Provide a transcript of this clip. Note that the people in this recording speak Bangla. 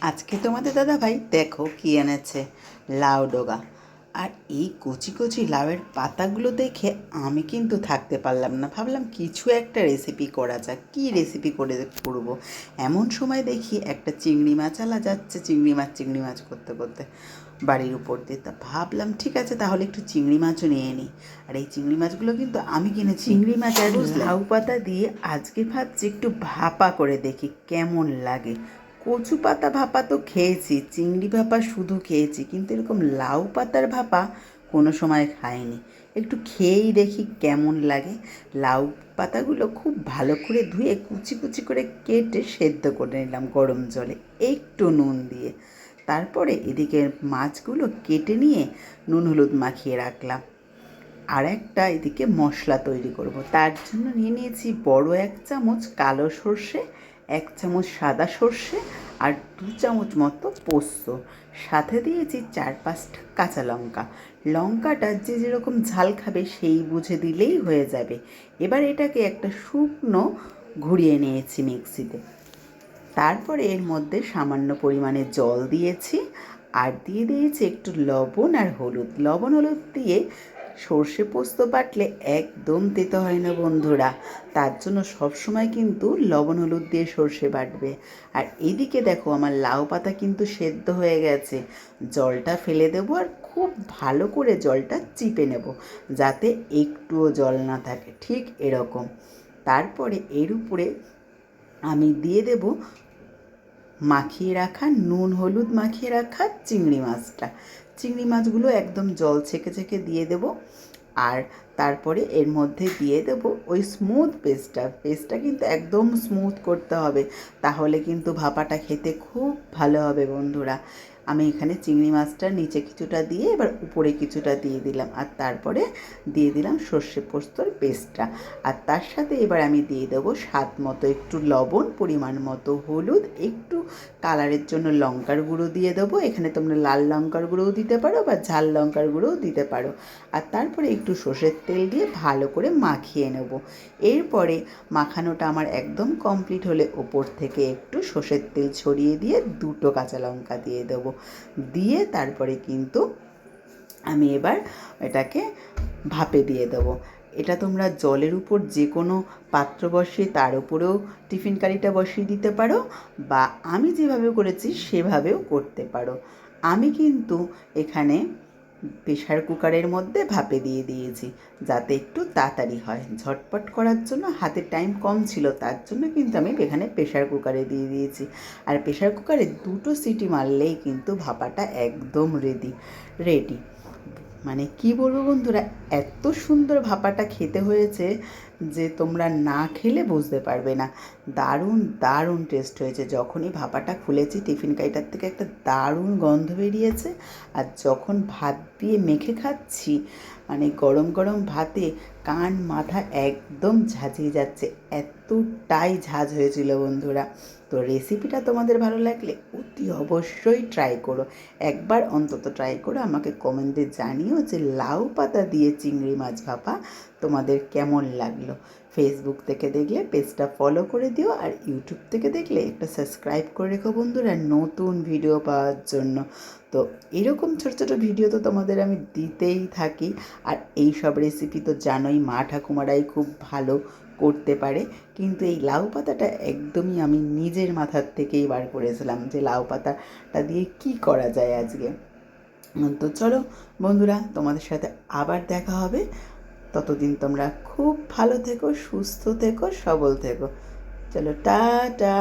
আজকে তোমাদের দাদা ভাই দেখো কি এনেছে, লাউ ডগা। আর এই কচি কচি লাউয়ের পাতাগুলো দেখে আমি কিন্তু থাকতে পারলাম না, ভাবলাম কিছু একটা রেসিপি করা যাক। কী রেসিপি করবো এমন সময় দেখি একটা চিংড়ি মাছ আলা যাচ্ছে, চিংড়ি মাছ করতে করতে বাড়ির উপর দিয়ে। তা ভাবলাম ঠিক আছে, তাহলে একটু চিংড়ি মাছও নিয়ে নিই। আর এই চিংড়ি মাছগুলো কিন্তু আমি কিনেছি। চিংড়ি মাছ আর লাউ পাতা দিয়ে আজকে ভাবছি একটু ভাপা করে দেখি কেমন লাগে। কচু পাতা ভাপা তো খেয়েছি, চিংড়ি ভাপা শুধু খেয়েছি, কিন্তু এরকম লাউ পাতার ভাপা কোনো সময় খাইনি। একটু খেয়েই দেখি কেমন লাগে। লাউ পাতাগুলো খুব ভালো করে ধুয়ে কুচি কুচি করে কেটে সেদ্ধ করে নিলাম গরম জলে একটু নুন দিয়ে। তারপরে এদিকে মাছগুলো কেটে নিয়ে নুন হলুদ মাখিয়ে রাখলাম। আর একটা এদিকে মশলা তৈরি করব, তার জন্য নিয়ে নিয়েছি বড় 1 চামচ কালো সর্ষে, 1 চামচ সাদা সর্ষে, আর 2 চামচ মতো পোস্ত। সাথে দিয়েছি 4-5টা কাঁচা লঙ্কা। লঙ্কাটা যে যেরকম ঝাল খাবে সেই বুঝে দিলেই হয়ে যাবে। এবার এটাকে একটা শুকনো ঘুরিয়ে নিয়েছি মিক্সিতে। তারপরে এর মধ্যে সামান্য পরিমাণে জল দিয়েছি, আর দিয়ে দিয়েছি একটু লবণ আর হলুদ। লবণ হলুদ দিয়ে সর্ষে পোস্ত বাটলে একদম তেতো হয় না বন্ধুরা, তার জন্য সবসময় কিন্তু লবণ হলুদ দিয়ে সর্ষে বাটবে। আর এইদিকে দেখো আমার লাউ পাতা কিন্তু সেদ্ধ হয়ে গেছে। জলটা ফেলে দেবো আর খুব ভালো করে জলটা চিপে নেব, যাতে একটুও জল না থাকে, ঠিক এরকম। তারপরে এর উপরে আমি দিয়ে দেব মাখিয়ে রাখা নুন হলুদ মাখিয়ে রাখা চিংড়ি মাছটা। চিংড়ি মাছগুলো একদম জল ছেঁকে ছেঁকে দিয়ে দেব। আর তারপরে এর মধ্যে দিয়ে দেব ওই স্মুথ পেস্টটা কিন্তু একদম স্মুথ করতে হবে, তাহলে কিন্তু ভাপাটা খেতে খুব ভালো হবে বন্ধুরা। আমি এখানে চিংড়ি মাছটা নিচে কিছুটা দিয়ে এবার উপরে কিছুটা দিয়ে দিলাম, আর তারপরে দিয়ে দিলাম সর্ষে পোস্তর পেস্টটা। আর তার সাথে এবার আমি দিয়ে দেবো স্বাদ মতো একটু লবণ, পরিমাণ মতো হলুদ, একটু কালারের জন্য লঙ্কার গুঁড়ো দিয়ে দেবো। এখানে তোমরা লাল লঙ্কার গুঁড়োও দিতে পারো বা ঝাল লঙ্কার গুঁড়োও দিতে পারো। আর তারপরে একটু সর্ষের তেল দিয়ে ভালো করে মাখিয়ে নেব। এরপরে মাখানোটা আমার একদম কমপ্লিট হলে ওপর থেকে একটু সর্ষের তেল ছড়িয়ে দিয়ে 2টো কাঁচা লঙ্কা দিয়ে দেবো। দিয়ে তারপরে কিন্তু আমি এবার এটাকে ভাপে দিয়ে দেবো। এটা তোমরা জলের উপর যে কোনো পাত্র বসিয়ে তার উপরেও টিফিন কারিটা বসিয়ে দিতে পারো, বা আমি যেভাবে করেছি সেভাবেও করতে পারো। আমি কিন্তু এখানে প্রেশার কুকারের মধ্যে ভাপে দিয়ে দিয়েছি, যাতে একটু তাড়াতাড়ি হয়। ঝটপট করার জন্য হাতে টাইম কম ছিল, তার জন্য কিন্তু আমি এখানে প্রেশার কুকারে দিয়ে দিয়েছি। আর প্রেশার কুকারে 2টো সিটি মারলেই কিন্তু ভাপাটা একদম রেডি। মানে কি বলবো বন্ধুরা, এত সুন্দর ভাপাটা খেতে হয়েছে যে তোমরা না খেলে বুঝতে পারবে না। দারুণ দারুণ টেস্ট হয়েছে। যখনই ভাপাটা খুলেছি টিফিন কারিটার থেকে একটা দারুণ গন্ধ বেরিয়েছে। আর যখন ভাত দিয়ে মেখে খাচ্ছি, মানে গরম গরম ভাতে কান মাথা একদম ঝাঁঝিয়ে যাচ্ছে, এতটাই ঝাঁঝ হয়েছিল বন্ধুরা। তো রেসিপিটা তোমাদের ভালো লাগলে অতি অবশ্যই ট্রাই করো, একবার অন্তত ট্রাই করো। আমাকে কমেন্টে জানিও যে লাউ পাতা দিয়ে চিংড়ি মাছ ভাপা তোমাদের কেমন লাগলো। ফেসবুক থেকে দেখলে পেজটা ফলো করে দিও, আর ইউটিউব থেকে দেখলে একটা সাবস্ক্রাইব করে রেখো বন্ধুরা, নতুন ভিডিও পাওয়ার জন্য। তো এরকম ছোটো ছোটো ভিডিও তো তোমাদের আমি দিতেই থাকি। আর এই সব রেসিপি তো জানোই মা ঠাকুমারাই খুব ভালো করতে পারে, কিন্তু এই লাউ পাতাটা একদমই আমি নিজের মাথার থেকেই বার করেছিলাম যে লাউ পাতাটা দিয়ে কি করা যায় আজকে। তো চলো বন্ধুরা, তোমাদের সাথে আবার দেখা হবে। ততদিন তোমরা খুব ভালো থেকো, সুস্থ থেকো, সবল থেকো। চলো টাটা।